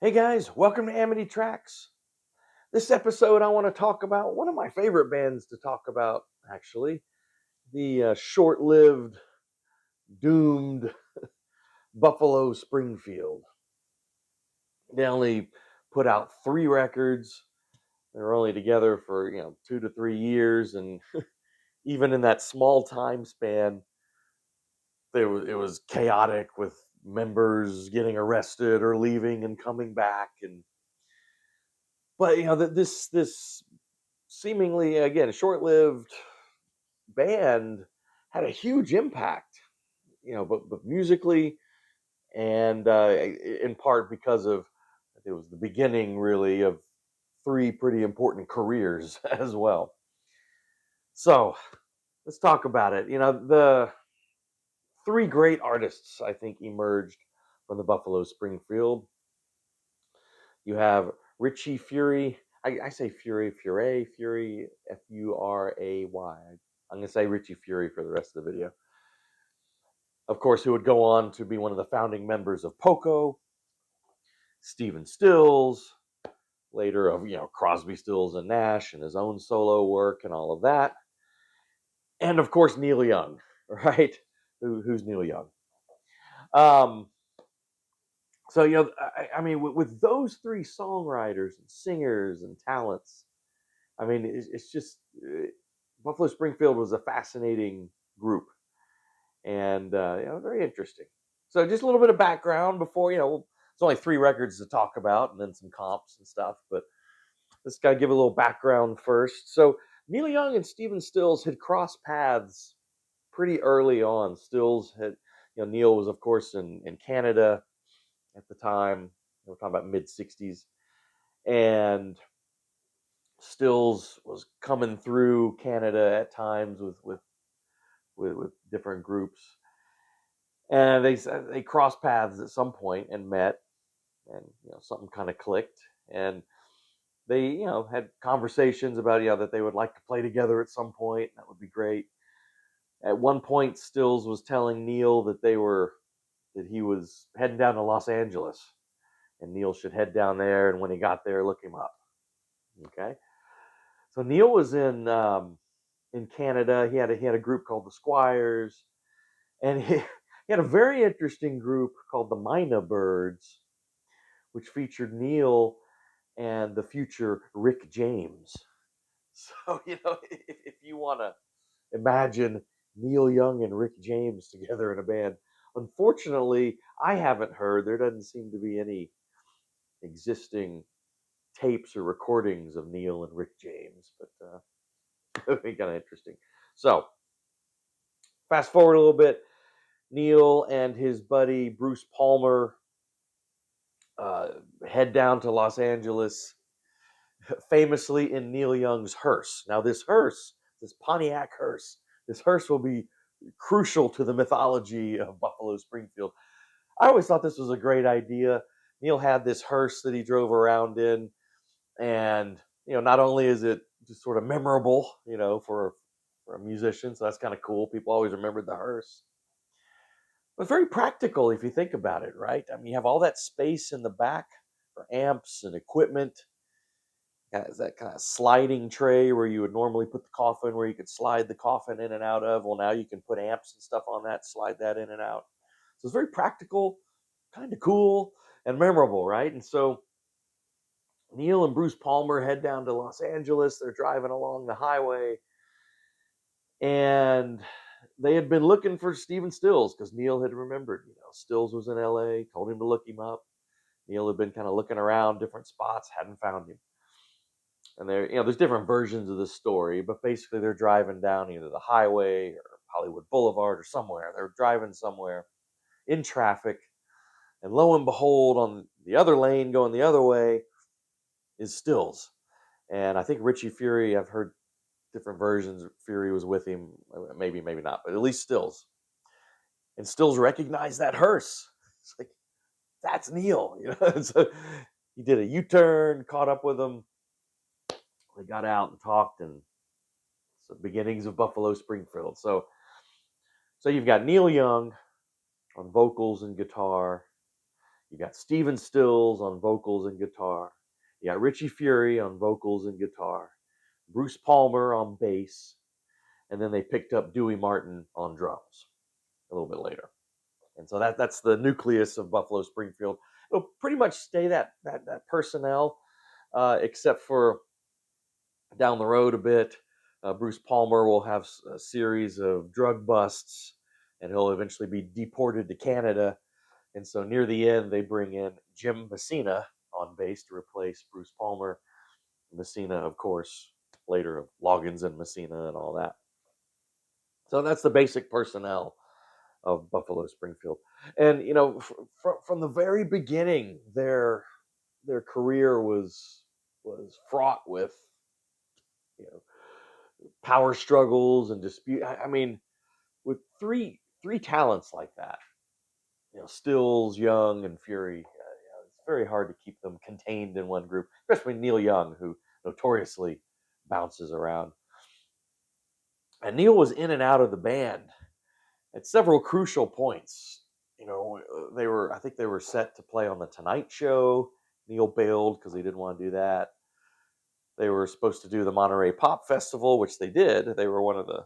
Hey guys, welcome to Amity Tracks. This episode, I want to talk about one of my favorite bands to talk about, actually, the short lived, doomed Buffalo Springfield. They only put out 3 records. They were only together for 2 to 3 years, and even in that small time span, it was chaotic with members getting arrested or leaving and coming back. But this seemingly, again, short-lived band had a huge impact, but musically, and in part because of it was the beginning, really, of 3 pretty important careers as well. So let's talk about it. The 3 great artists, I think, emerged from the Buffalo Springfield. You have Richie Furay. I say Furay, Furay. I'm going to say Richie Furay for the rest of the video. Of course, who would go on to be one of the founding members of Poco, Stephen Stills, later of Crosby, Stills and Nash, and his own solo work and all of that, and of course Neil Young, right? Who's Neil Young? Um, so I mean, with those 3 songwriters and singers and talents, I mean, it's just Buffalo Springfield was a fascinating group, and very interesting. So just a little bit of background before it's only 3 records to talk about, and then some comps and stuff. But let's gotta give a little background first. So Neil Young and Stephen Stills had crossed paths pretty early on. Stills had, Neil was of course in Canada at the time. We're talking about mid '60s, and Stills was coming through Canada at times with different groups, and they crossed paths at some point and met, and something kind of clicked, and they had conversations about that they would like to play together at some point. That would be great. At one point, Stills was telling Neil that he was heading down to Los Angeles, and Neil should head down there, and when he got there, look him up. Okay, so Neil was in Canada. He had a group called the Squires, and he had a very interesting group called the Mina Birds, which featured Neil and the future Rick James. So if you want to imagine Neil Young and Rick James together in a band, unfortunately, I haven't heard. There doesn't seem to be any existing tapes or recordings of Neil and Rick James, but it'd be kind of interesting. So fast forward a little bit. Neil and his buddy Bruce Palmer uh, head down to Los Angeles, famously in Neil Young's hearse. Now, this Pontiac hearse will be crucial to the mythology of Buffalo Springfield. I always thought this was a great idea. Neil had this hearse that he drove around in, and not only is it just sort of memorable, for a musician, so that's kind of cool. People always remembered the hearse. But very practical if you think about it, right? I mean, you have all that space in the back for amps and equipment. Has that kind of sliding tray where you would normally put the coffin, where you could slide the coffin in and out of. Well, now you can put amps and stuff on that, slide that in and out. So it's very practical, kind of cool, and memorable, right? And so Neil and Bruce Palmer head down to Los Angeles. They're driving along the highway, and they had been looking for Stephen Stills because Neil had remembered. Stills was in LA, told him to look him up. Neil had been kind of looking around different spots, hadn't found him. And there's different versions of the story, but basically they're driving down either the highway or Hollywood Boulevard or somewhere. They're driving somewhere in traffic, and lo and behold, on the other lane going the other way is Stills. And I think Richie Furay, I've heard different versions. Furay was with him, maybe not, but at least Stills. And Stills recognized that hearse. It's like, that's Neil. So he did a U-turn, caught up with him. They got out and talked, and it's the beginnings of Buffalo Springfield. So you've got Neil Young on vocals and guitar. You got Steven Stills on vocals and guitar. You got Richie Fury on vocals and guitar. Bruce Palmer on bass. And then they picked up Dewey Martin on drums a little bit later. And so that's the nucleus of Buffalo Springfield. It'll pretty much stay that personnel, except for down the road a bit. Bruce Palmer will have a series of drug busts, and he'll eventually be deported to Canada. And so near the end, they bring in Jim Messina on bass to replace Bruce Palmer. Messina, of course, later of Loggins and Messina and all that. So that's the basic personnel of Buffalo Springfield. And from the very beginning, their career was fraught with you know power struggles and dispute. I mean, with three talents like that, Stills, Young, and Fury, it's very hard to keep them contained in one group, especially Neil Young, who notoriously bounces around. And Neil was in and out of the band at several crucial points. I think they were set to play on the Tonight Show. Neil bailed because he didn't want to do that. They were supposed to do the Monterey Pop Festival, which they did. They were one of the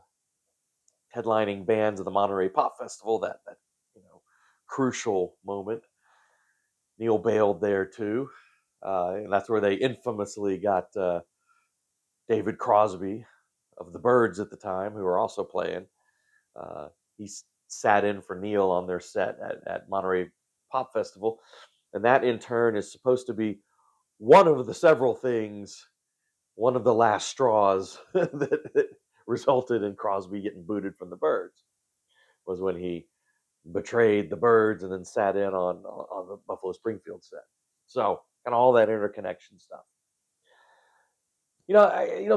headlining bands of the Monterey Pop Festival. That crucial moment. Neil bailed there too, and that's where they infamously got David Crosby of the Byrds at the time, who were also playing. He sat in for Neil on their set at Monterey Pop Festival, and that in turn is supposed to be one of the several things, one of the last straws that resulted in Crosby getting booted from the Byrds, was when he betrayed the Byrds and then sat in on the Buffalo Springfield set. So, kind of all that interconnection stuff.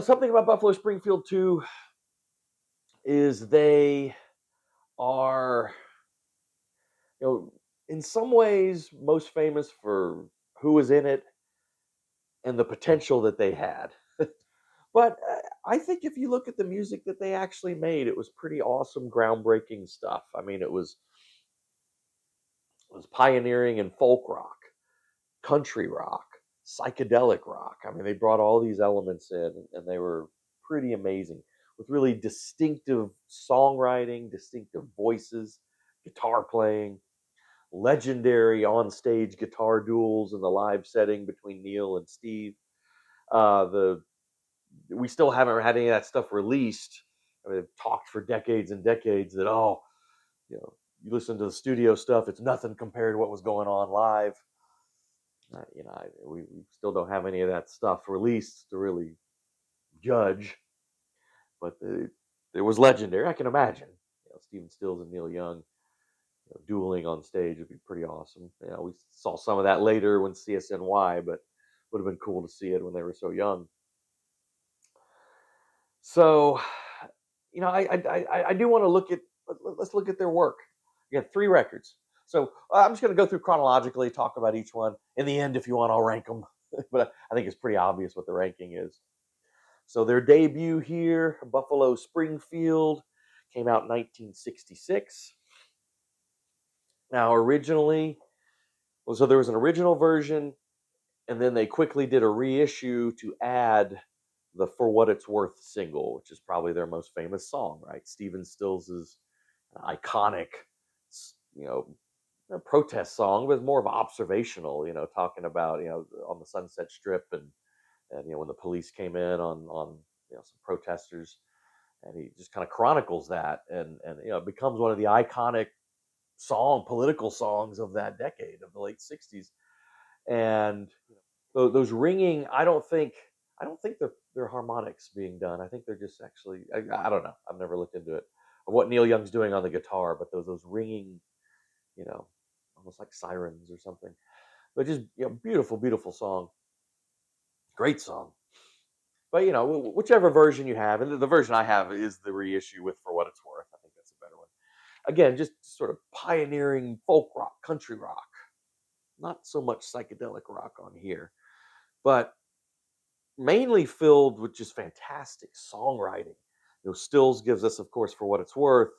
Something about Buffalo Springfield too is they are, in some ways most famous for who was in it and the potential that they had. But I think if you look at the music that they actually made, it was pretty awesome, groundbreaking stuff. I mean, it was pioneering in folk rock, country rock, psychedelic rock. I mean, they brought all these elements in, and they were pretty amazing with really distinctive songwriting, distinctive voices, guitar playing, legendary on-stage guitar duels in the live setting between Neil and Steve. The We still haven't had any of that stuff released. I mean, they've talked for decades and decades that you listen to the studio stuff, it's nothing compared to what was going on live. We still don't have any of that stuff released to really judge, but it was legendary. I can imagine, Steven Stills and Neil Young, dueling on stage would be pretty awesome. We saw some of that later when CSNY, but would have been cool to see it when they were so young. So, I do want to let's look at their work. You got 3 records. So I'm just going to go through chronologically, talk about each one. In the end, if you want, I'll rank them. But I think it's pretty obvious what the ranking is. So their debut here, Buffalo Springfield, came out in 1966. Now, originally, so there was an original version, and then they quickly did a reissue to add the For What It's Worth single, which is probably their most famous song, right? Stephen Stills' iconic, you know, protest song, but more of observational, talking about, on the Sunset Strip and when the police came in on some protesters, and he just kind of chronicles that, and it becomes one of the iconic political songs of that decade, of the late 60s. And those ringing, I don't think they're harmonics being done. I think they're just actually, I don't know. I've never looked into it, of what Neil Young's doing on the guitar, but those ringing, almost like sirens or something. But just beautiful, beautiful song, great song. But whichever version you have, and the version I have is the reissue with For What It's Worth. I think that's a better one. Again, just sort of pioneering folk rock, country rock. Not so much psychedelic rock on here, but mainly filled with just fantastic songwriting. Stills gives us, of course, For What It's Worth,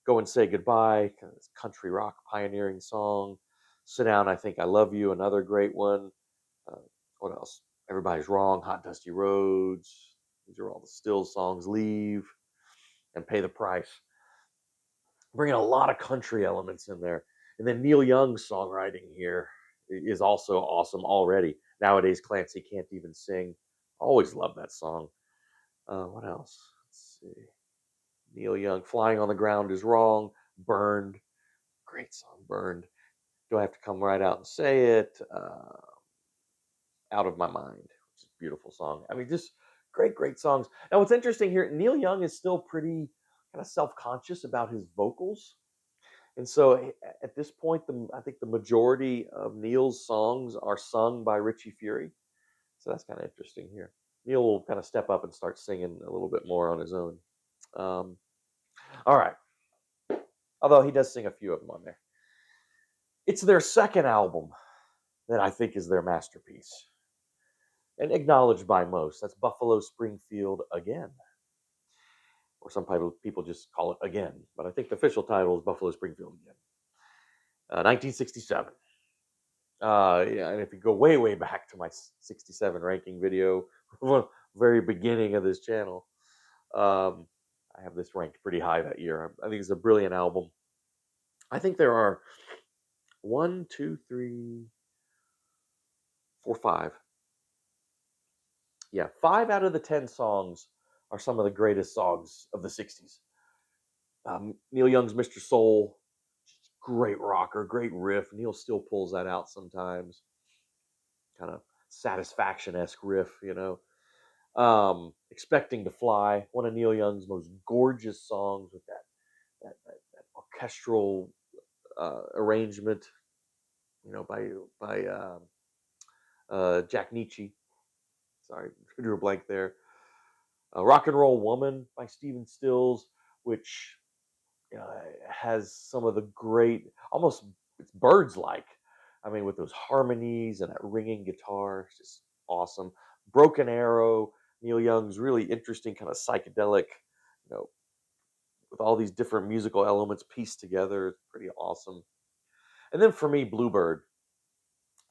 Go and Say Goodbye, kind of this country rock pioneering song. Sit Down, I Think I Love You, another great one. Uh, what else? Everybody's Wrong, Hot Dusty Roads. These are all the Stills songs. Leave and Pay the Price. Bringing a lot of country elements in there. And then Neil Young's songwriting here is also awesome already. Nowadays, Clancy Can't Even Sing. Always love that song. What else? Let's see. Neil Young, Flying on the Ground is Wrong. Burned. Great song, Burned. Do I Have to Come Right Out and Say It? Out of My Mind, which is a beautiful song. I mean, just great, great songs. Now, what's interesting here, Neil Young is still pretty kind of self-conscious about his vocals. And so at this point, I think the majority of Neil's songs are sung by Richie Fury. So that's kind of interesting here. Neil will kind of step up and start singing a little bit more on his own. Um, all right. Although he does sing a few of them on there. It's their second album that I think is their masterpiece and acknowledged by most. That's Buffalo Springfield Again. Or some people just call it Again. But I think the official title is Buffalo Springfield Again. 1967. Yeah, and if you go way, way back to my 67 ranking video, very beginning of this channel, I have this ranked pretty high that year. I think it's a brilliant album. I think there are 1, 2, 3, 4, 5. Yeah, 5 out of the 10 songs are some of the greatest songs of the 60s. Neil Young's Mr. Soul, great rocker, great riff. Neil still pulls that out sometimes. Kind of Satisfaction-esque riff, you know. Expecting to Fly, one of Neil Young's most gorgeous songs with that orchestral arrangement, you know, by Jack Nietzsche. Sorry, drew a blank there. Rock and Roll Woman by Stephen Stills, which has some of the great, almost it's Birds-like. I mean, with those harmonies and that ringing guitar, it's just awesome. Broken Arrow, Neil Young's really interesting kind of psychedelic, you know, with all these different musical elements pieced together. It's pretty awesome. And then for me, Bluebird.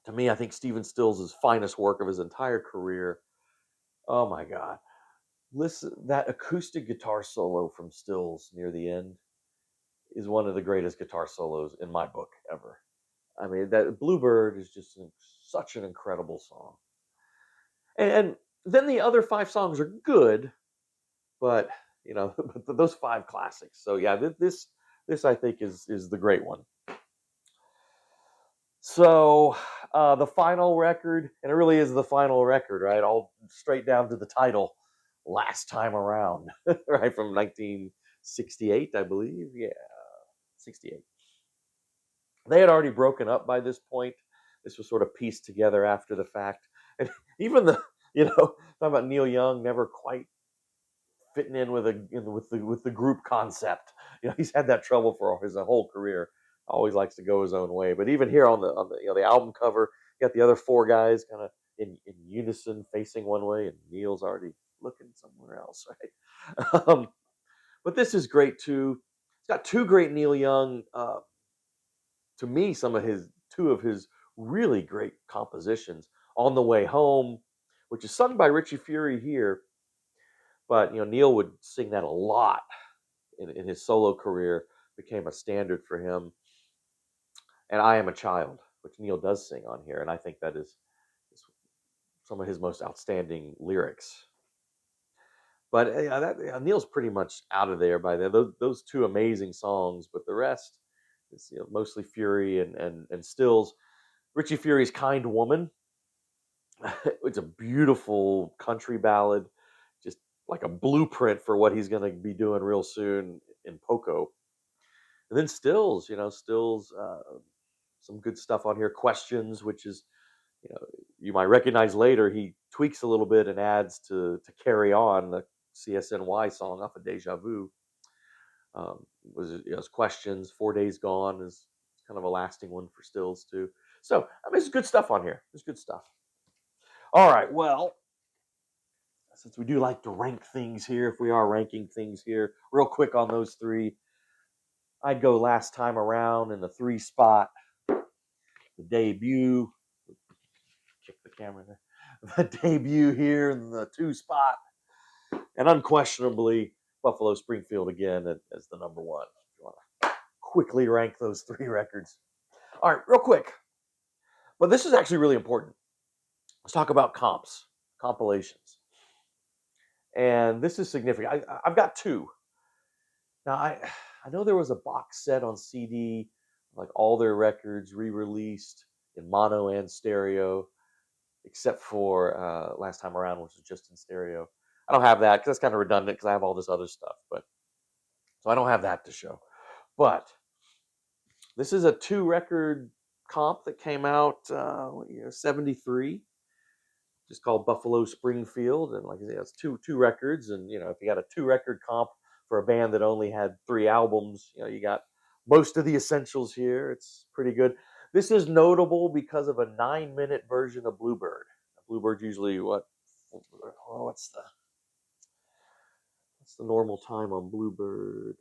To me, I think Stephen Stills' finest work of his entire career. Oh my God. Listen, that acoustic guitar solo from Stills near the end is one of the greatest guitar solos in my book ever. I mean, that Bluebird is just such an incredible song. And then the other 5 songs are good, but you know, those 5 classics. So yeah, this I think is the great one. So the final record, and it really is the final record, right? All straight down to the title, Last Time Around, right, from 1968, I believe. Yeah, 68. They had already broken up by this point. This was sort of pieced together after the fact. And even talking about Neil Young never quite fitting in with the group concept. You know, he's had that trouble for his whole career. Always likes to go his own way. But even here on the album cover, you got the other 4 guys kind of in unison facing one way, and Neil's already looking somewhere else, right? But this is great too. It's got 2 great Neil Young. To me, two of his really great compositions. On the Way Home, which is sung by Richie Fury here, but Neil would sing that a lot in his solo career, became a standard for him. And I Am a Child, which Neil does sing on here, and I think that is some of his most outstanding lyrics. But Neil's pretty much out of there by then. Those 2 amazing songs, but the rest is mostly Fury and Stills. Richie Fury's Kind Woman. It's a beautiful country ballad, just like a blueprint for what he's going to be doing real soon in Poco. And then Stills, some good stuff on here. Questions, which is, you might recognize later. He tweaks a little bit and adds to Carry On, the CSNY song off of Deja Vu. Was Questions. 4 Days Gone is kind of a lasting one for Stills too. So I mean, there's good stuff on here. There's good stuff. All right, well, since we do like to rank things here, if we are ranking things here, real quick on those 3, I'd go Last Time Around in the 3 spot. the debut. Kick the camera there. The debut here in the 2 spot, and unquestionably Buffalo Springfield again as the number 1. If you want to quickly rank those 3 records. All right, real quick. But this is actually really important. Let's talk about compilations. And this is significant. I've got 2. Now, I know there was a box set on CD, like all their records re-released in mono and stereo, except for last time around, which was just in stereo. I don't have that because that's kind of redundant because I have all this other stuff. But so I don't have that to show. But this is a 2-record comp that came out 73, just called Buffalo Springfield, and like I said, it's two records. And if you got a 2-record comp for a band that only had 3 albums, you got most of the essentials here. It's pretty good. This is notable because of a 9-minute version of Bluebird. Bluebird's usually what's the normal time on Bluebird?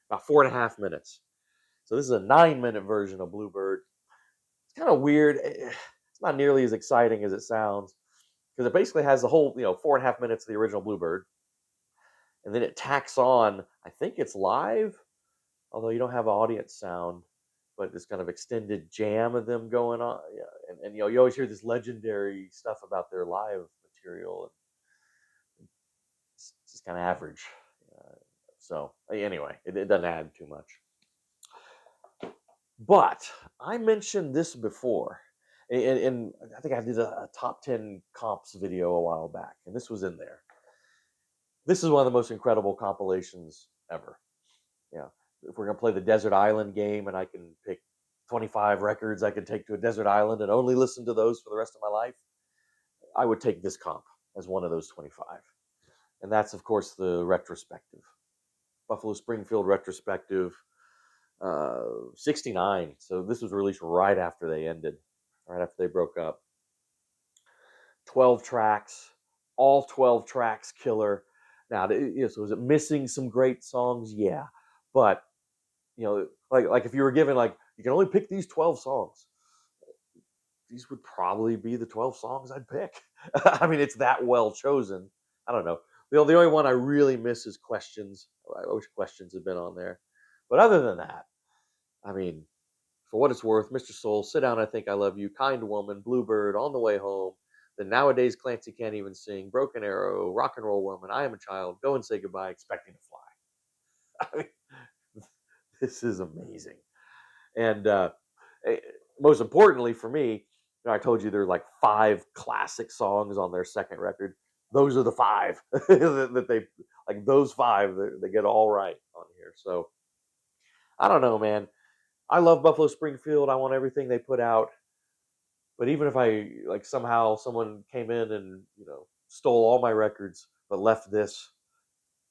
About 4.5 minutes. So this is a 9-minute version of Bluebird. It's kind of weird. It's not nearly as exciting as it sounds because it basically has the whole 4.5 minutes of the original Bluebird, and then it tacks on. I think it's live, although you don't have audience sound, but this kind of extended jam of them going on. Yeah, and you always hear this legendary stuff about their live material. It's just kind of average. So anyway, it doesn't add too much. But I mentioned this before, and I think I did a top 10 comps video a while back, and this was in there. This is one of the most incredible compilations ever. If we're going to play the Desert Island game and I can pick 25 records I can take to a desert island and only listen to those for the rest of my life, I would take this comp as one of those 25. And that's, of course, the retrospective. Buffalo Springfield retrospective, 69. So this was released right after they ended, right after they broke up. 12 tracks, all 12 tracks killer. Now, so is it missing some great songs? Yeah. But, like if you were given, you can only pick these 12 songs, these would probably be the 12 songs I'd pick. I mean, it's that well chosen. I don't know. The only one I really miss is Questions. I wish Questions had been on there. But other than that, I mean, for what it's worth, Mr. Soul, Sit Down, I Think I Love You, Kind Woman, Bluebird, On the Way Home, Then Nowadays Clancy Can't Even Sing, Broken Arrow, Rock and Roll Woman, I Am a Child, Go and Say Goodbye, Expecting to Fly. I mean, this is amazing. And most importantly for me, I told you there are like 5 classic songs on their second record. Those are the 5 that they like. Those 5 they get all right on here. So I don't know, man. I love Buffalo Springfield. I want everything they put out. But even if I somehow someone came in and stole all my records but left this,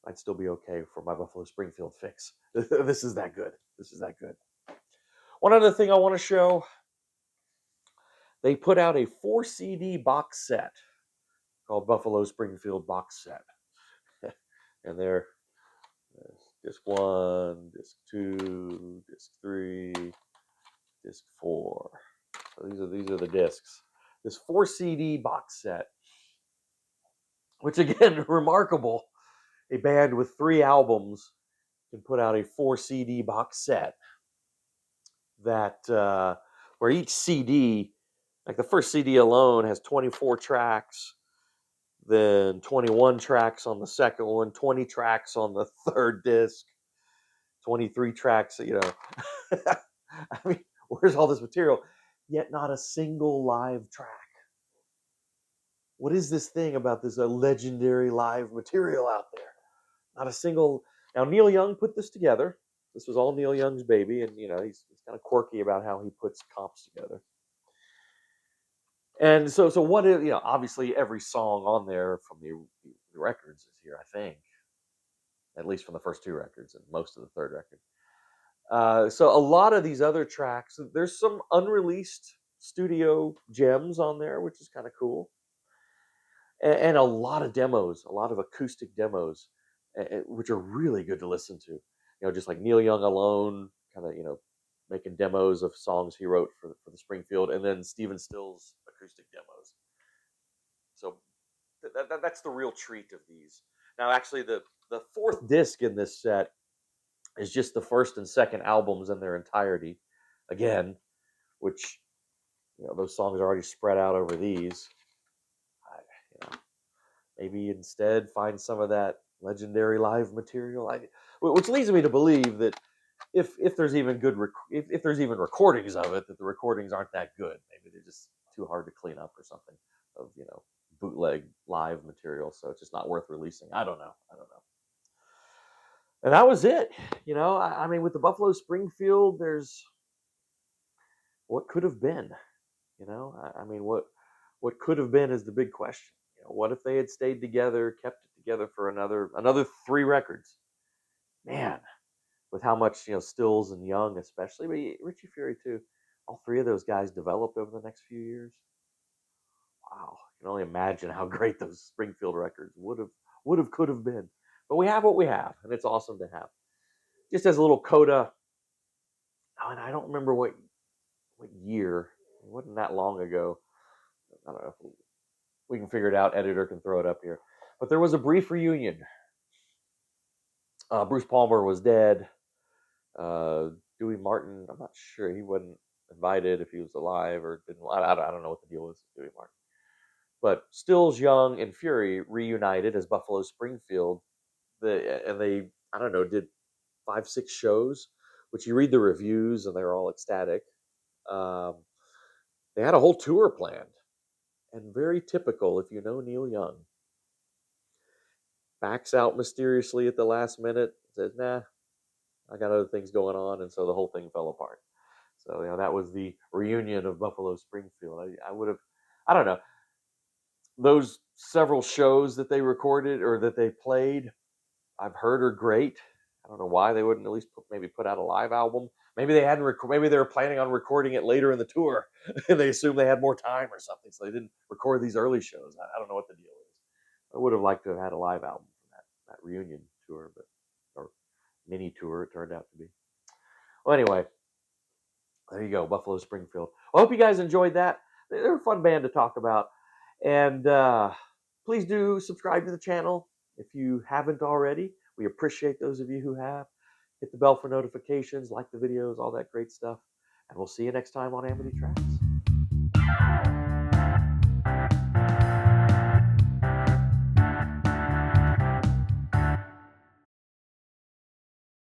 I'd still be okay for my Buffalo Springfield fix. This is that good. This is that good. One other thing I want to show. They put out a 4 CD box set called Buffalo Springfield Box Set. And there's disc 1, disc 2, disc 3, disc 4. So these are the discs. This 4 CD box set, which again, remarkable. A band with 3 albums can put out a 4 CD box set that where each CD, like the first CD alone, has 24 tracks, then 21 tracks on the second one, 20 tracks on the third disc, 23 tracks, I mean, where's all this material? Yet not a single live track. What is this thing about this legendary live material out there? Not a single. Now, Neil Young put this together. This was all Neil Young's baby, and he's kind of quirky about how he puts comps together. And so what is, obviously every song on there from the records is here, I think, at least from the first 2 records and most of the third record. So a lot of these other tracks, there's some unreleased studio gems on there, which is kind of cool, and a lot of demos, a lot of acoustic demos, which are really good to listen to. Just like Neil Young alone, kind of making demos of songs he wrote for the Springfield, and then Stephen Stills acoustic demos. So that's the real treat of these. Now, actually, the fourth disc in this set is just the first and second albums in their entirety, again, which, those songs are already spread out over these. Maybe instead find some of that legendary live material. Which leads me to believe that if there's even if there's even recordings of it, that the recordings aren't that good. Maybe they're just too hard to clean up or something of bootleg live material. So it's just not worth releasing. I don't know. And that was it. I mean, with the Buffalo Springfield, there's what could have been. I mean, what could have been is the big question. What if they had stayed together, kept it together for another 3 records? Man, with how much Stills and Young, especially, but Richie Fury too. All 3 of those guys developed over the next few years. Wow, I can only imagine how great those Springfield records could have been. But we have what we have, and it's awesome to have. Just as a little coda, and I don't remember what year. It wasn't that long ago. I don't know if we can figure it out. Editor can throw it up here. But there was a brief reunion. Bruce Palmer was dead. Dewey Martin, I'm not sure. He wasn't invited if he was alive or didn't. I don't know what the deal was with Dewey Martin. But Stills, Young, and Fury reunited as Buffalo Springfield. And they, I don't know, did 5-6 shows, which you read the reviews and they're all ecstatic. They had a whole tour planned. And very typical, if you know Neil Young, backs out mysteriously at the last minute, says, nah, I got other things going on, and so the whole thing fell apart. So, that was the reunion of Buffalo Springfield. I would have, I don't know, those several shows that they recorded or that they played, I've heard are great. I don't know why they wouldn't at least maybe put out a live album. Maybe they hadn't. Maybe they were planning on recording it later in the tour, and they assumed they had more time or something, so they didn't record these early shows. I don't know what the deal is. I would have liked to have had a live album from that reunion tour, or mini tour it turned out to be. Well, anyway, there you go, Buffalo Springfield. Well, I hope you guys enjoyed that. They're a fun band to talk about, and please do subscribe to the channel if you haven't already. We appreciate those of you who have. Hit the bell for notifications, like the videos, all that great stuff. And we'll see you next time on Amity Tracks.